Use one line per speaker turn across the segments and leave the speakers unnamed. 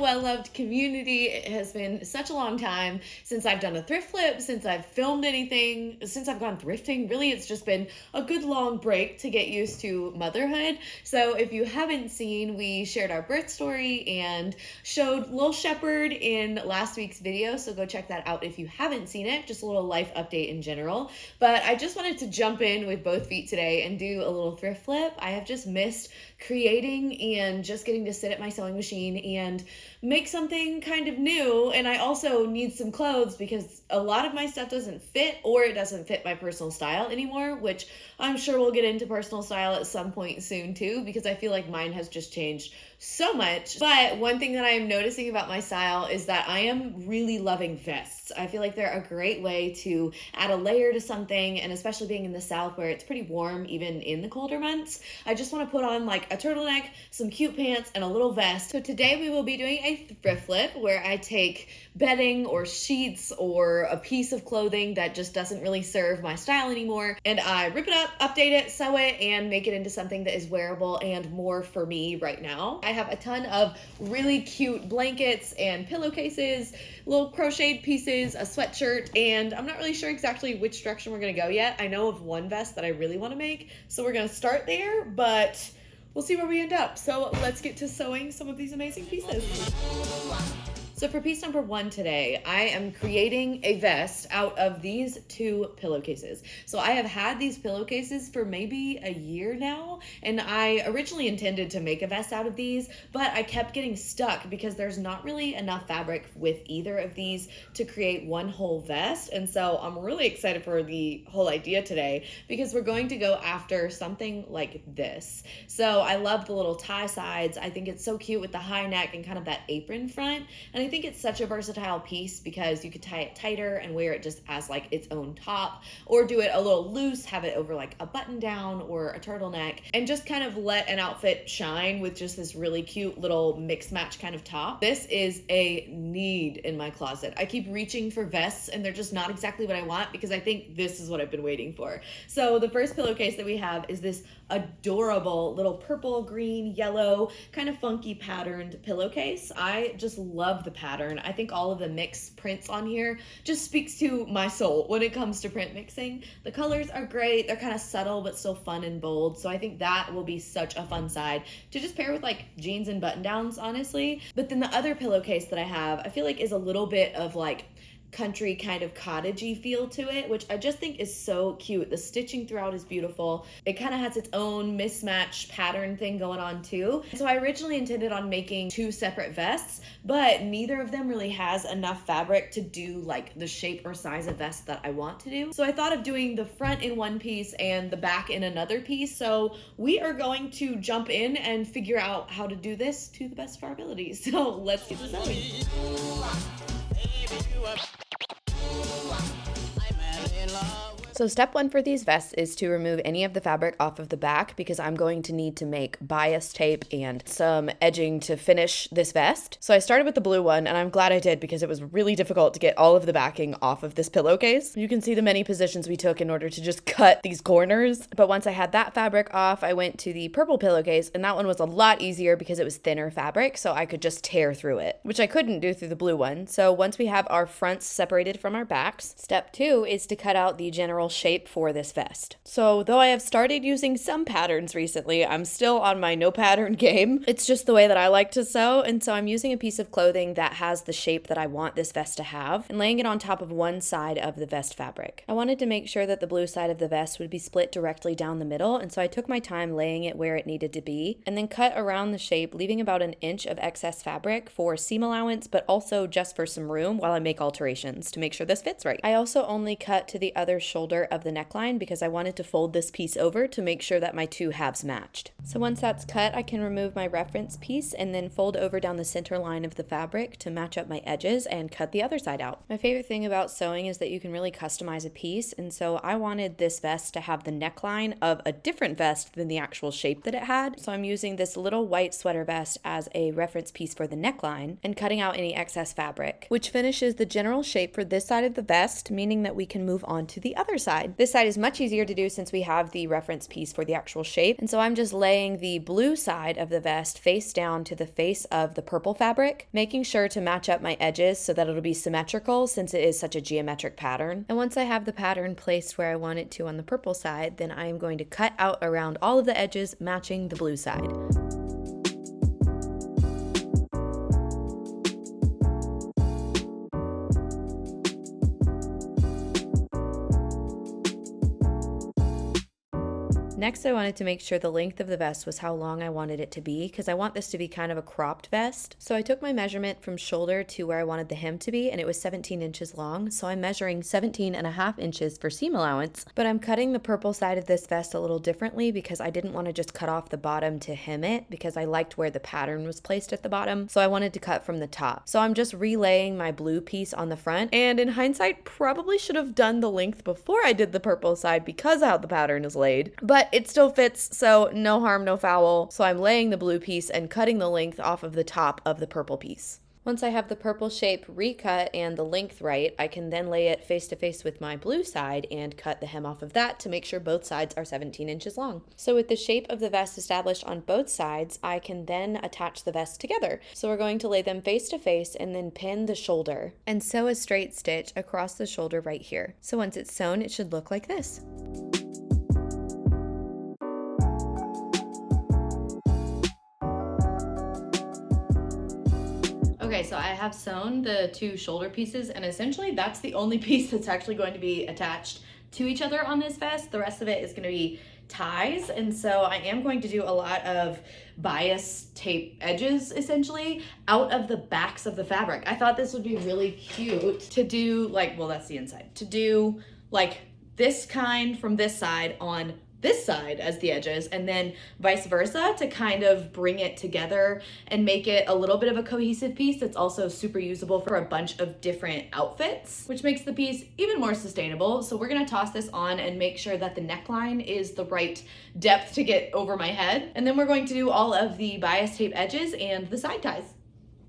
well-loved community. It has been such a long time since I've done a thrift flip, since I've filmed anything, since I've gone thrifting. Really, it's just been a good long break to get used to motherhood. So if you haven't seen, we shared our birth story and showed Little Shepherd in last week's video, so go check that out if you haven't seen it. Just a little life update in general. But I just wanted to jump in with both feet today and do a little thrift flip. I have just missed creating and just getting to sit at my sewing machine and make something kind of new. And I also need some clothes because a lot of my stuff doesn't fit, or it doesn't fit my personal style anymore, which I'm sure we'll get into personal style at some point soon too, because I feel like mine has just changed so much. But one thing that I am noticing about my style is that I am really loving vests. I feel like they're a great way to add a layer to something, and especially being in the South where it's pretty warm even in the colder months, I just want to put on like a turtleneck, some cute pants, and a little vest. So today we will be doing a thrift flip where I take bedding or sheets or a piece of clothing that just doesn't really serve my style anymore, and I rip it up, update it, sew it, and make it into something that is wearable and more for me right now. I have a ton of really cute blankets and pillowcases, little crocheted pieces, a sweatshirt, and I'm not really sure exactly which direction we're gonna go yet. I know of one vest that I really want to make, so we're gonna start there, but we'll see where we end up. So let's get to sewing some of these amazing pieces. So for piece number 1 today, I am creating a vest out of these 2 pillowcases. So I have had these pillowcases for maybe a year now, and I originally intended to make a vest out of these, but I kept getting stuck because there's not really enough fabric with either of these to create one whole vest. And so I'm really excited for the whole idea today because we're going to go after something like this. So I love the little tie sides. I think it's so cute with the high neck and kind of that apron front. And I think it's such a versatile piece because you could tie it tighter and wear it just as like its own top, or do it a little loose, have it over like a button down or a turtleneck, and just kind of let an outfit shine with just this really cute little mix match kind of top. This is a need in my closet. I keep reaching for vests and they're just not exactly what I want because I think this is what I've been waiting for. So the first pillowcase that we have is this adorable little purple, green, yellow, kind of funky patterned pillowcase. I just love the pattern. I think all of the mix prints on here just speaks to my soul when it comes to print mixing. The colors are great. They're kind of subtle but still fun and bold. So I think that will be such a fun side to just pair with like jeans and button downs, honestly. But then the other pillowcase that I have, I feel like is a little bit of like country kind of cottagey feel to it, which I just think is so cute. The stitching throughout is beautiful. It kind of has its own mismatch pattern thing going on too. So I originally intended on making 2 separate vests, but neither of them really has enough fabric to do like the shape or size of vest that I want to do. So I thought of doing the front in one piece and the back in another piece. So we are going to jump in and figure out how to do this to the best of our abilities. So let's get to sewing. So step 1 for these vests is to remove any of the fabric off of the back because I'm going to need to make bias tape and some edging to finish this vest. So I started with the blue one, and I'm glad I did because it was really difficult to get all of the backing off of this pillowcase. You can see the many positions we took in order to just cut these corners. But once I had that fabric off, I went to the purple pillowcase, and that one was a lot easier because it was thinner fabric, so I could just tear through it, which I couldn't do through the blue one. So once we have our fronts separated from our backs, step 2 is to cut out the general shape for this vest. So though I have started using some patterns recently, I'm still on my no pattern game. It's just the way that I like to sew, and so I'm using a piece of clothing that has the shape that I want this vest to have and laying it on top of one side of the vest fabric. I wanted to make sure that the blue side of the vest would be split directly down the middle, and so I took my time laying it where it needed to be and then cut around the shape, leaving about an inch of excess fabric for seam allowance, but also just for some room while I make alterations to make sure this fits right. I also only cut to the other shoulder of the neckline because I wanted to fold this piece over to make sure that my 2 halves matched. So once that's cut, I can remove my reference piece and then fold over down the center line of the fabric to match up my edges and cut the other side out. My favorite thing about sewing is that you can really customize a piece, and so I wanted this vest to have the neckline of a different vest than the actual shape that it had. So I'm using this little white sweater vest as a reference piece for the neckline and cutting out any excess fabric, which finishes the general shape for this side of the vest, meaning that we can move on to the other side
side. This side is much easier to do since we have the reference piece for the actual shape. And so I'm just laying the blue side of the vest face down to the face of the purple fabric, making sure to match up my edges so that it'll be symmetrical since it is such a geometric pattern. And once I have the pattern placed where I want it to on the purple side, then I am going to cut out around all of the edges matching the blue side. Next, I wanted to make sure the length of the vest was how long I wanted it to be because I want this to be kind of a cropped vest. So I took my measurement from shoulder to where I wanted the hem to be, and it was 17 inches long. So I'm measuring 17.5 inches for seam allowance, but I'm cutting the purple side of this vest a little differently because I didn't want to just cut off the bottom to hem it because I liked where the pattern was placed at the bottom. So I wanted to cut from the top. So I'm just relaying my blue piece on the front, and in hindsight, probably should have done the length before I did the purple side because of how the pattern is laid, but it still fits, so no harm, no foul. So I'm laying the blue piece and cutting the length off of the top of the purple piece. Once I have the purple shape recut and the length right, I can then lay it face to face with my blue side and cut the hem off of that to make sure both sides are 17 inches long. So with the shape of the vest established on both sides, I can then attach the vest together. So we're going to lay them face to face and then pin the shoulder and sew a straight stitch across the shoulder right here. So once it's sewn, it should look like this. Okay, so I have sewn the two shoulder pieces, and essentially that's the only piece that's actually going to be attached to each other on this vest. The rest of it is going to be ties, and so I am going to do a lot of bias tape edges essentially out of the backs of the fabric. I thought this would be really cute to do, like, well, that's the inside, to do like this kind from this side on this side as the edges, and then vice versa to kind of bring it together and make it a little bit of a cohesive piece that's also super usable for a bunch of different outfits, which makes the piece even more sustainable. So we're gonna toss this on and make sure that the neckline is the right depth to get over my head. And then we're going to do all of the bias tape edges and the side ties.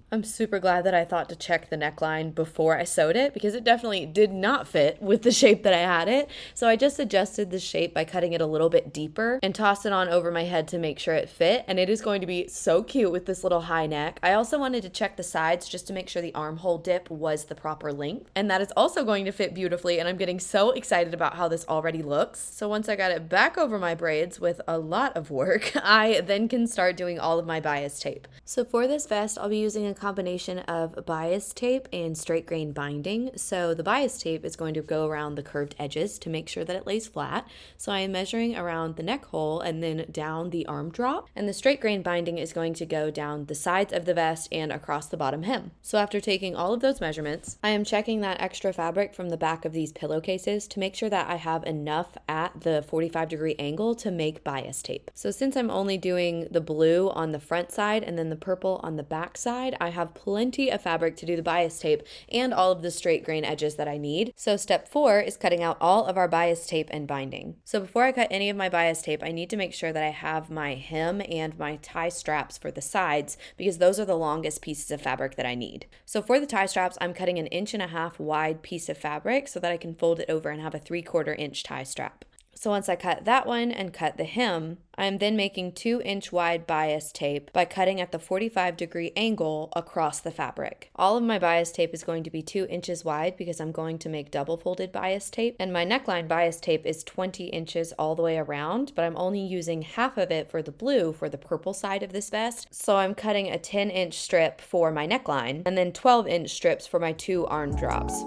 I'm super glad that I thought to check the neckline before I sewed it because it definitely did not fit with the shape that I had it. So I just adjusted the shape by cutting it a little bit deeper and tossed it on over my head to make sure it fit. And it is going to be so cute with this little high neck. I also wanted to check the sides just to make sure the armhole dip was the proper length. And that is also going to fit beautifully. And I'm getting so excited about how this already looks. So once I got it back over my braids with a lot of work, I then can start doing all of my bias tape. So for this vest, I'll be using a combination of bias tape and straight grain binding. So the bias tape is going to go around the curved edges to make sure that it lays flat. So I am measuring around the neck hole and then down the arm drop. And the straight grain binding is going to go down the sides of the vest and across the bottom hem. So after taking all of those measurements, I am checking that extra fabric from the back of these pillowcases to make sure that I have enough at the 45-degree angle to make bias tape. So since I'm only doing the blue on the front side and then the purple on the back side, I have plenty of fabric to do the bias tape and all of the straight grain edges that I need. So step 4 is cutting out all of our bias tape and binding. So before I cut any of my bias tape, I need to make sure that I have my hem and my tie straps for the sides because those are the longest pieces of fabric that I need. So for the tie straps, I'm cutting an 1.5 inch wide piece of fabric so that I can fold it over and have a 3/4 inch tie strap. So once I cut that one and cut the hem, I'm then making 2-inch wide bias tape by cutting at the 45-degree angle across the fabric. All of my bias tape is going to be 2 inches wide because I'm going to make double folded bias tape, and my neckline bias tape is 20 inches all the way around, but I'm only using half of it for the blue for the purple side of this vest. So I'm cutting a 10-inch strip for my neckline and then 12-inch strips for my 2 arm drops.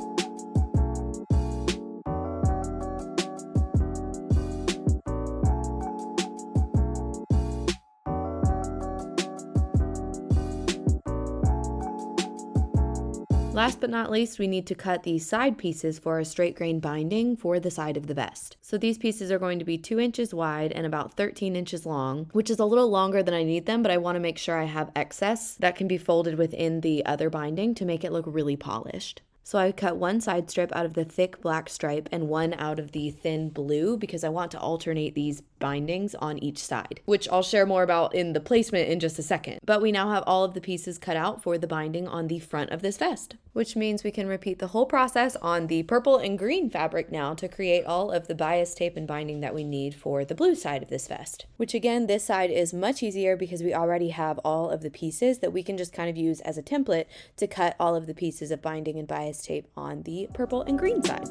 Last but not least, we need to cut the side pieces for a straight grain binding for the side of the vest. So these pieces are going to be 2 inches wide and about 13 inches long, which is a little longer than I need them, but I want to make sure I have excess that can be folded within the other binding to make it look really polished. So I cut one side strip out of the thick black stripe and one out of the thin blue because I want to alternate these
bindings on each side, which I'll share more about in the placement in just a second. But we now have all of the pieces cut out for the binding on the front of this vest, which means we can repeat the whole process on the purple and green fabric now to create all of the bias tape and binding that we need for the blue side of this vest, which again, this side is much easier because we already have all of the pieces that we can just kind of use as a template to cut all of the pieces of binding and bias tape on the purple and green side.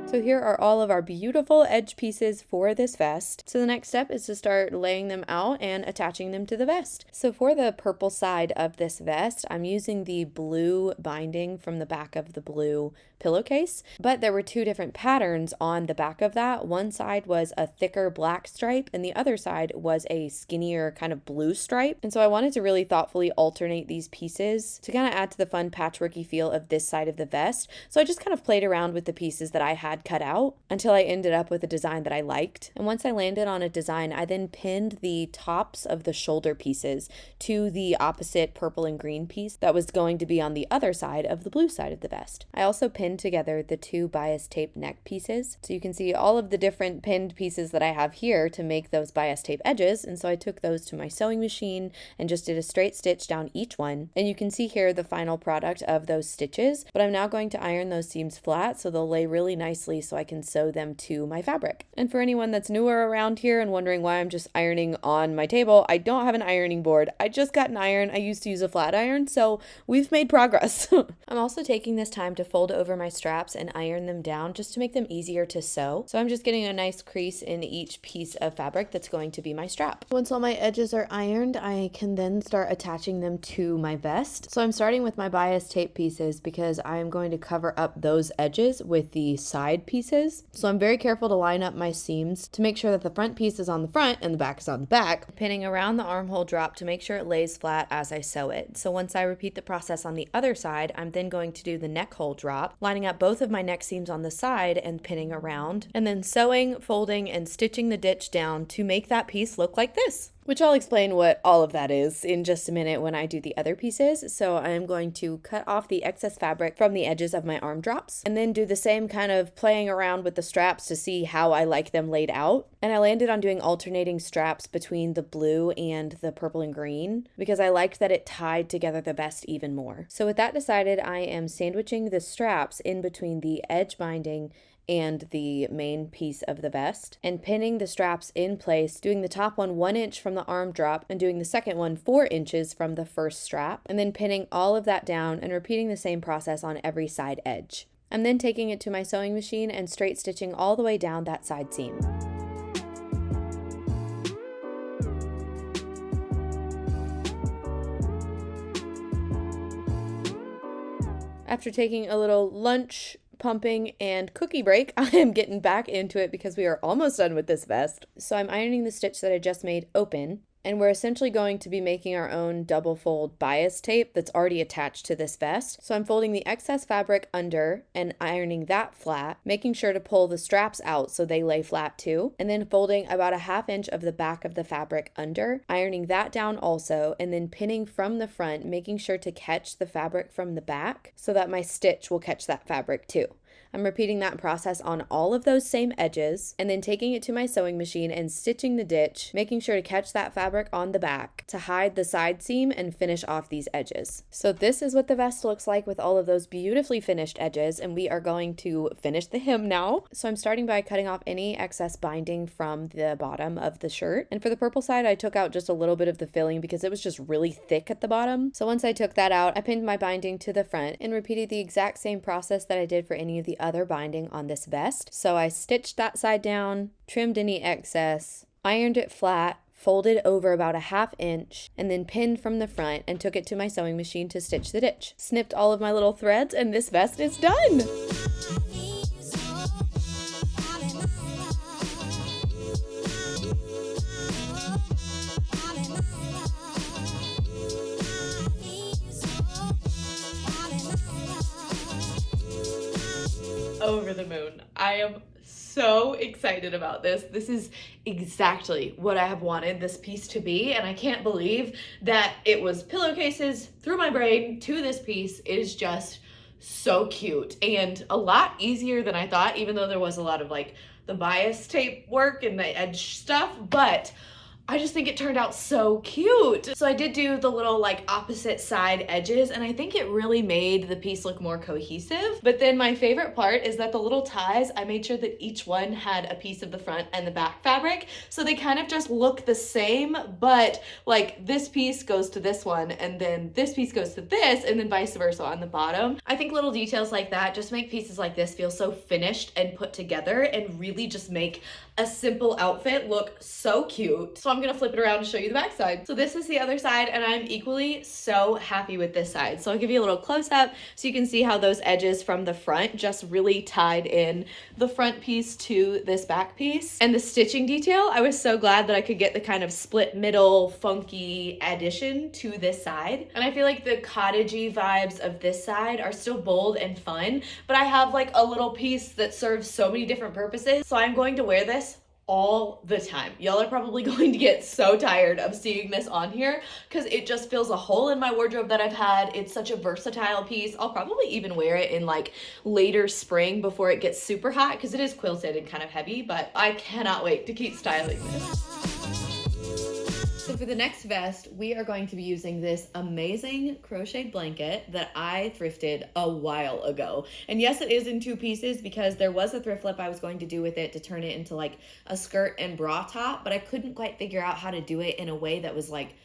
So here are all of our beautiful edge pieces for this vest. So the next step is to start laying them out and attaching them to the vest. So for the purple side of this vest, I'm using the blue binding from the back of the blue pillowcase, but there were two different patterns on the back of that. One side was a thicker black stripe and the other side was a skinnier kind of blue stripe. And so I wanted to really thoughtfully alternate these pieces to kind of add to the fun patchworky feel of this side of the vest. So I just kind of played around with the pieces that I had cut out until I ended up with a design that I liked. And once I landed on a design, I then pinned the tops of the shoulder pieces to the opposite purple and green piece that was going to be on the other side of the blue side of the vest. I also pinned together the two bias tape neck pieces. So you can see all of the different pinned pieces that I have here to make those bias tape edges. And so I took those to my sewing machine and just did a straight stitch down each one. And you can see here the final product of those stitches, but I'm now going to iron those seams flat so they'll lay really nicely so I can sew them to my fabric. And for anyone that's newer around here and wondering why I'm just ironing on my table, I don't have an ironing board. I just got an iron. I used to use a flat iron, so we've made progress. I'm also taking this time to fold over my straps and iron them down just to make them easier to sew. So I'm just getting a nice crease in each piece of fabric that's going to be my strap. Once all my edges are ironed, I can then start attaching them to my vest. So I'm starting with my bias tape pieces because I'm going to cover up those edges with the side pieces. So I'm very careful to line up my seams to make sure that the front piece is on the front and the back is on the back, pinning around the armhole drop to make sure it lays flat as I sew it. So once I repeat the process on the other side, I'm then going to do the neck hole drop, lining up both of my neck seams on the side and pinning around, and then sewing, folding, and stitching the ditch down to make that piece look like this. Which I'll explain what all of that is in just a minute when I do the other pieces. So I am going to cut off the excess fabric from the edges of my arm drops and then do the same kind of playing around with the straps to see how I like them laid out. And I landed on doing alternating straps between the blue and the purple and green because I liked that it tied together the vest even more. So with that decided, I am sandwiching the straps in between the edge binding and the main piece of the vest, and pinning the straps in place, doing the top one 1 inch from the arm drop and doing the second one 4 inches from the first strap, and then pinning all of that down and repeating the same process on every side edge. I'm then taking it to my sewing machine and straight stitching all the way down that side seam. After taking a little lunch, pumping, and cookie break, I am getting back into it because we are almost done with this vest. So I'm ironing the stitch that I just made open, and we're essentially going to be making our own double fold bias tape that's already attached to this vest. So I'm folding the excess fabric under and ironing that flat, making sure to pull the straps out so they lay flat too, and then folding about a 1/2 inch of the back of the fabric under, ironing that down also, and then pinning from the front, making sure to catch the fabric from the back so that my stitch will catch that fabric too. I'm repeating that process on all of those same edges and then taking it to my sewing machine and stitching the ditch, making sure to catch that fabric on the back to hide the side seam and finish off these edges. So this is what the vest looks like with all of those beautifully finished edges, and we are going to finish the hem now. So I'm starting by cutting off any excess binding from the bottom of the shirt. And for the purple side, I took out just a little bit of the filling because it was just really thick at the bottom. So once I took that out, I pinned my binding to the front and repeated the exact same process that I did for any of the other binding on this vest. So I stitched that side down, trimmed any excess, ironed it flat, folded over about a 1/2 inch, and then pinned from the front and took it to my sewing machine to stitch the ditch. Snipped all of my little threads and this vest is done!
Over the moon. I am
so excited about this. This is exactly what I have wanted this piece to be, and I can't believe that it was pillowcases through my brain to this piece. It is just so cute and a lot easier than I thought, even though there was a lot of like the bias tape work and the edge stuff, but I just think it turned out so cute. So I did do the little like opposite side edges, and I think it really made the piece look more cohesive. But then my favorite part is that the little ties, I made sure that each one had a piece of the front and the back fabric. So they kind of just look the same, but like this piece goes to this one, and then this piece goes to this, and then vice versa on the bottom. I think little details like that just make pieces like this feel so finished and put together, and really just make a simple outfit look so cute. So I'm gonna flip it around to show you the back side. So this is the other side, and I'm equally so happy with this side. So I'll give you a little close up so you can see how those edges from the front just really tied in the front piece to this back piece. And the stitching detail, I was so glad that I could get the kind of split middle funky addition to this side. And I feel like the cottagey vibes of this side are still bold and fun, but I have like a little piece that serves so many different purposes. So I'm going to wear this all the time. Y'all are probably going to get so tired of seeing this on here because it just fills a hole in my wardrobe that I've had. It's such a versatile piece. I'll probably even wear it in like later spring before it gets super hot because it is quilted and kind of heavy, but I cannot wait to keep styling this. So for the next vest, we are going to be using this amazing crocheted blanket that I thrifted a while ago. And yes, it is in two pieces because there was a thrift flip I was going to do with it to turn it into like a skirt and bra top, but I couldn't quite figure out how to do it in a way that was like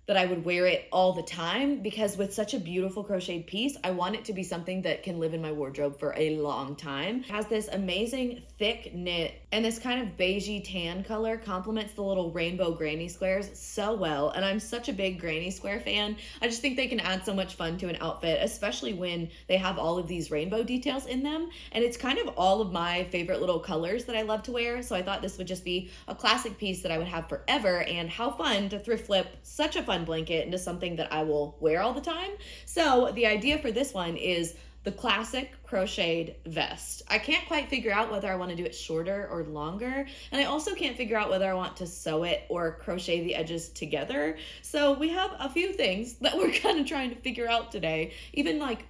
that I would wear it all the time, because with such a beautiful crocheted piece, I want it to be something that can live in my wardrobe for a long time. It has this amazing thick knit, and this kind of beigey tan color complements the little rainbow granny squares so well. And I'm such a big granny square fan. I just think they can add so much fun to an outfit, especially when they have all of these rainbow details in them. And it's kind of all of my favorite little colors that I love to wear. So I thought this would just be a classic piece that I would have forever, and how fun to thrift flip such a fun blanket into something that I will wear all the time. So the idea for this one is the classic crocheted vest. I can't quite figure out whether I want to do it shorter or longer, and I also can't figure out whether I want to sew it or crochet the edges together. So we have a few things that we're kind of trying to figure out today, even like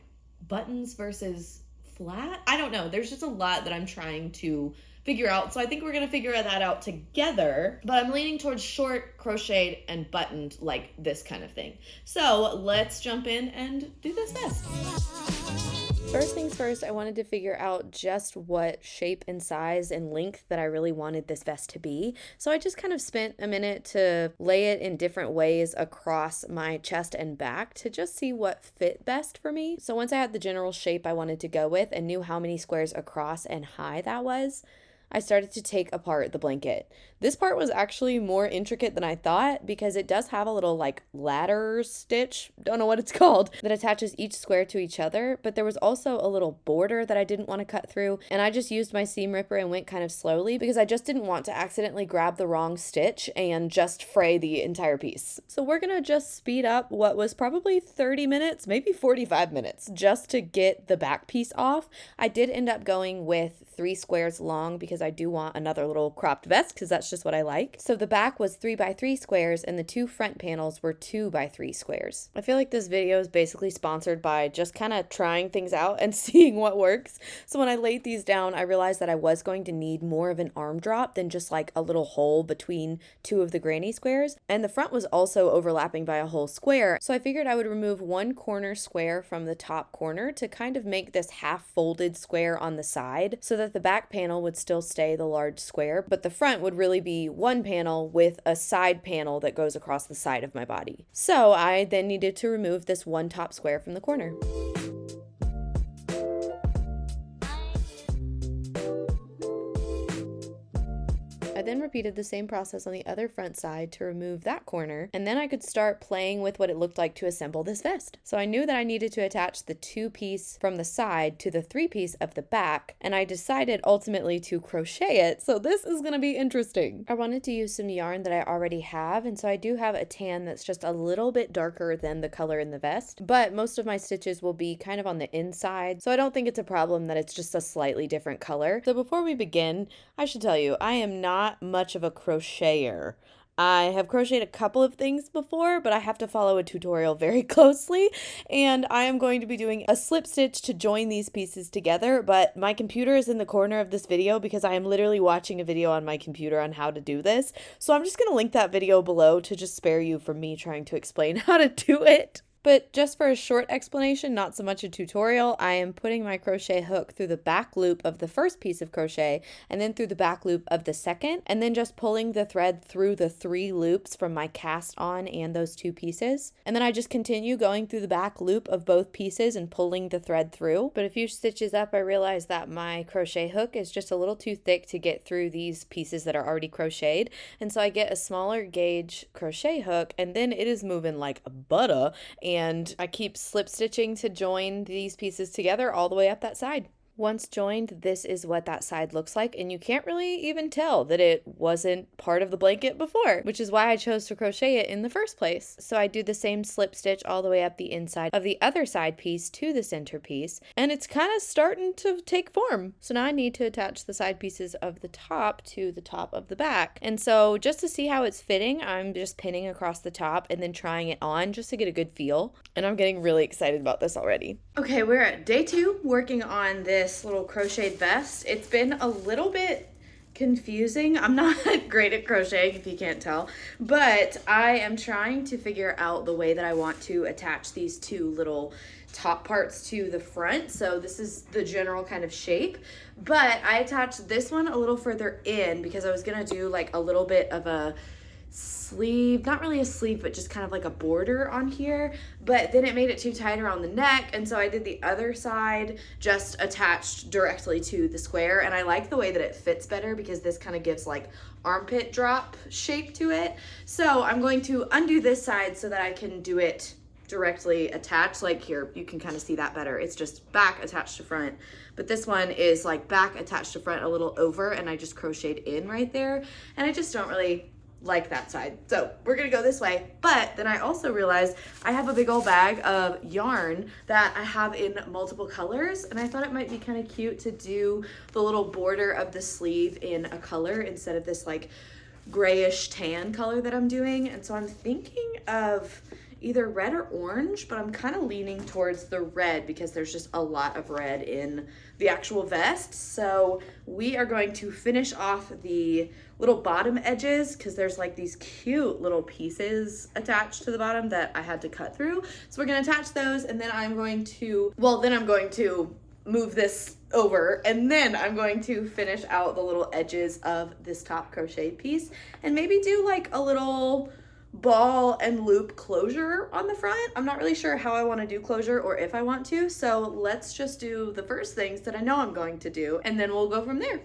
buttons versus flat. I don't know. There's just a lot that I'm trying to figure out. So I think we're going to figure that out together, but I'm leaning towards short, crocheted, and buttoned, like this kind of thing. So let's jump in and do this vest.
First things first, I wanted to figure out just what shape and size and length that I really wanted this vest to be. So I just kind of spent a minute to lay it in different ways across my chest and back to just see what fit best for me. So once I had the general shape I wanted to go with and knew how many squares across and high that was, I started to take apart the blanket. This part was actually more intricate than I thought because it does have a little like ladder stitch, don't know what it's called, that attaches each square to each other, but there was also a little border that I didn't want to cut through, and I just used my seam ripper and went kind of slowly because I just didn't want to accidentally grab the wrong stitch and just fray the entire piece. So we're gonna just speed up what was probably 30 minutes, maybe 45 minutes, just to get the back piece off. I did end up going with 3 squares long because I do want another little cropped vest because that's just what I like. So the back was 3x3 squares and the 2 front panels were 2x3 squares. I feel like this video is basically sponsored by just kind of trying things out and seeing what works. So when I laid these down, I realized that I was going to need more of an arm drop than just like a little hole between 2 of the granny squares. And the front was also overlapping by a whole square. So I figured I would remove 1 corner square from the top corner to kind of make this half folded square on the side so that the back panel would still stay the large square, but the front would really be one panel with a side panel that goes across the side of my body. So I then needed to remove this 1 top square from the corner. I
then repeated the same process on the other front side to remove that corner, and then I could start playing with what it looked like to assemble this vest. So I knew that I needed to attach the 2-piece from the side to the 3-piece of the back, and I decided ultimately to crochet it, so this is going to be interesting. I wanted to use some yarn that I already have, and so I do have a tan that's just a little bit darker than the color in the vest, but most of my stitches will be kind of on the inside, so I don't think it's a problem that it's just a slightly different color. So before we begin, I should tell you, I am not much of a crocheter. I have crocheted a couple of things before, but I have to follow a tutorial very closely, and I am going to be doing a slip stitch to join these pieces together, but my computer is in the corner of this video because I am literally watching a video on my computer on how to do this, so I'm just going to link that video below to just spare you from me trying to explain how to do it. But just for a short explanation, not so much a tutorial, I am putting my crochet hook through the back loop of the first piece of crochet and then through the back loop of the second, and then just pulling the thread through the 3 loops from my cast on and those 2 pieces. And then I just continue going through the back loop of both pieces and pulling the thread through. But a few stitches up, I realized that my crochet hook is just a little too thick to get through these pieces that are already crocheted. And so I get a smaller gauge crochet hook, and then it is moving like butter, and I keep slip stitching to join these pieces together all the way up that side. Once joined, this is what that side looks like, and you can't really even tell that it wasn't part of the blanket before, which is why I chose to crochet it in the first place. So I do the same slip stitch all the way up the inside of the other side piece to the center piece, and it's kind of starting to take form. So now I need to attach the side pieces of the top to the top of the back. And so just to see how it's fitting, I'm just pinning across the top and then trying it on just to get a good feel. And I'm getting really excited about this already. Okay, we're at day 2 working on this little crocheted vest. It's been a little bit confusing. I'm not great at crocheting, if you can't tell, but I am trying to figure out the way that I want to attach these 2 little top parts to the front. So this is the general kind of shape, but I attached this one a little further in because I was gonna do like a little bit of a sleeve, not really a sleeve, but just kind of like a border on here, but then it made it too tight around the neck, and so I did the other side just attached directly to the square, and I like the way that it fits better because this kind of gives like armpit drop shape to it. So I'm going to undo this side so that I can do it directly attached. Like here, you can kind of see that better. It's just back attached to front, but this one is like back attached to front a little over, and I just crocheted in right there, and I just don't really like that side. So we're gonna go this way, but then I also realized I have a big old bag of yarn that I have in multiple colors, and I thought it might be kind of cute to do the little border of the sleeve in a color instead of this like grayish tan color that I'm doing. And so I'm thinking of either red or orange, but I'm kind of leaning towards the red because there's just a lot of red in the actual vest. So we are going to finish off the little bottom edges because there's like these cute little pieces attached to the bottom that I had to cut through. So we're going to attach those, and then I'm going to move this over, and then I'm going to finish out the little edges of this top crochet piece and maybe do like a little ball and loop closure on the front. I'm not really sure how I want to do closure or if I want to, so let's just do the first things that I know I'm going to do, and then we'll go from there.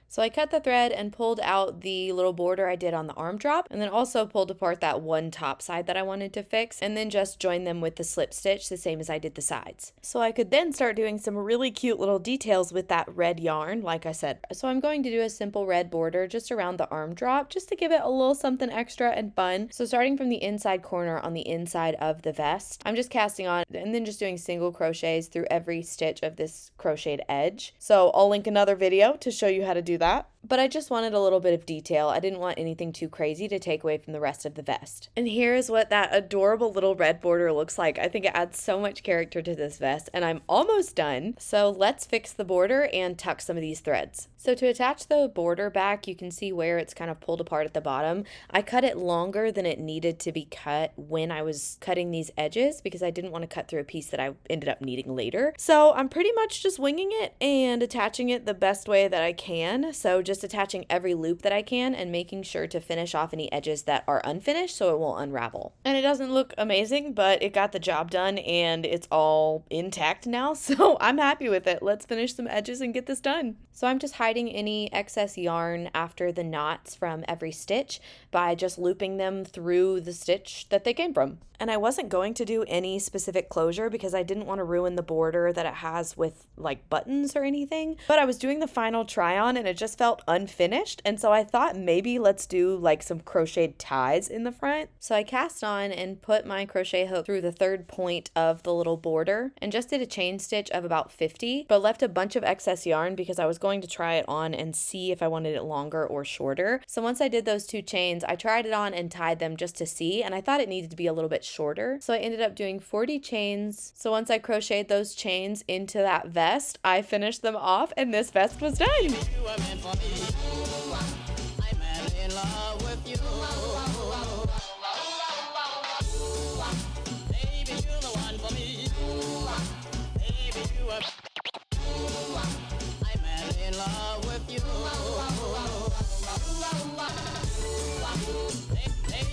So I cut the thread and pulled out the little border I did on the arm drop, and then also pulled apart that one top side that I wanted to fix, and then just joined them with the slip stitch the same as I did the sides. So I could then start doing some really cute little details with that red yarn, like I said. So I'm going to do a simple red border just around the arm drop, just to give it a little something extra and fun. So starting from the inside corner on the inside of the vest, I'm just casting on and then just doing single crochets through every stitch of this crocheted edge. So I'll link another video to show you how to do that. But I just wanted a little bit of detail. I didn't want anything too crazy to take away from the rest of the vest. And here's what that adorable little red border looks like. I think it adds so much character to this vest, and I'm almost done. So let's fix the border and tuck some of these threads. So to attach the border back, you can see where it's kind of pulled apart at the bottom. I cut it longer than it needed to be cut when I was cutting these edges because I didn't want to cut through a piece that I ended up needing later. So I'm pretty much just winging it and attaching it the best way that I can. So just
just attaching every loop that I can and making sure to finish off any edges that are unfinished so it won't unravel. And it doesn't look amazing, but it got the job done and it's all intact now, so I'm happy with it. Let's finish some edges and get this done. So I'm just hiding any excess yarn after the knots from every stitch by just looping them through the stitch that they came from. And I wasn't going to do any specific closure because I didn't want to ruin the border that it has with like buttons or anything. But I was doing the final try on and it just felt unfinished. And so I thought maybe let's do like some crocheted ties in the front. So I cast on and put my crochet hook through the third point of the little border and just did a chain stitch of about 50, but left a bunch of excess yarn because I was going to try it on and see if I wanted it longer or shorter. So once I did those 2 chains, I tried it on and tied them just to see, and I thought it needed to be a little bit shorter. So I ended up doing 40 chains. So once I crocheted those chains into that vest, I finished them off and this vest was done.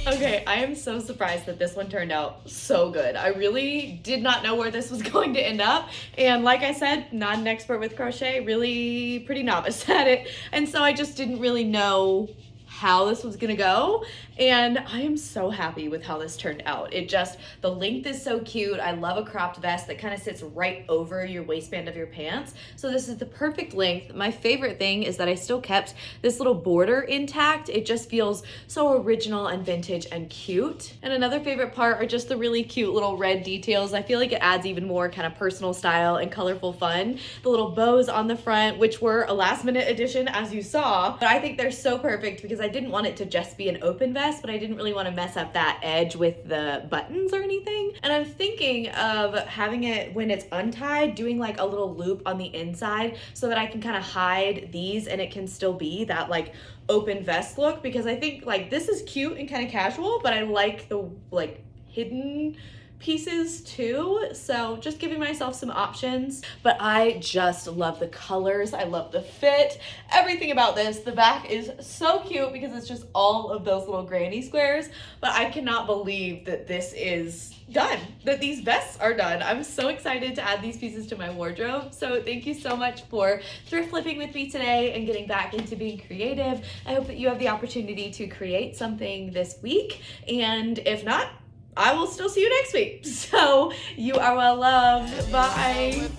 Okay, I am so surprised that this one turned out so good. I really did not know where this was going to end up. And like I said, not an expert with crochet, really pretty novice at it. And so I just didn't really know how this was gonna go, and I am so happy with how this turned out. The length is so cute. I love a cropped vest that kind of sits right over your waistband of your pants. So this is the perfect length. My favorite thing is that I still kept this little border intact. It just feels so original and vintage and cute. And another favorite part are just the really cute little red details. I feel like it adds even more kind of personal style and colorful fun. The little bows on the front, which were a last minute addition as you saw, but I think they're so perfect because I didn't want it to just be an open vest, but I didn't really want to mess up that edge with the buttons or anything. And I'm thinking of having it, when it's untied, doing like a little loop on the inside so that I can kind of hide these and it can still be that like open vest look, because I think like this is cute and kind of casual, but I like the like hidden pieces too, so just giving myself some options. But I just love the colors, I love the fit, everything about this. The back is so cute because it's just all of those little granny squares, but I cannot believe that this is done, that these vests are done. I'm so excited to add these pieces to my wardrobe. So thank you so much for thrift flipping with me today and getting back into being creative. I hope that you have the opportunity to create something this week, and if not, I will still see you next week. So you are well loved. Bye.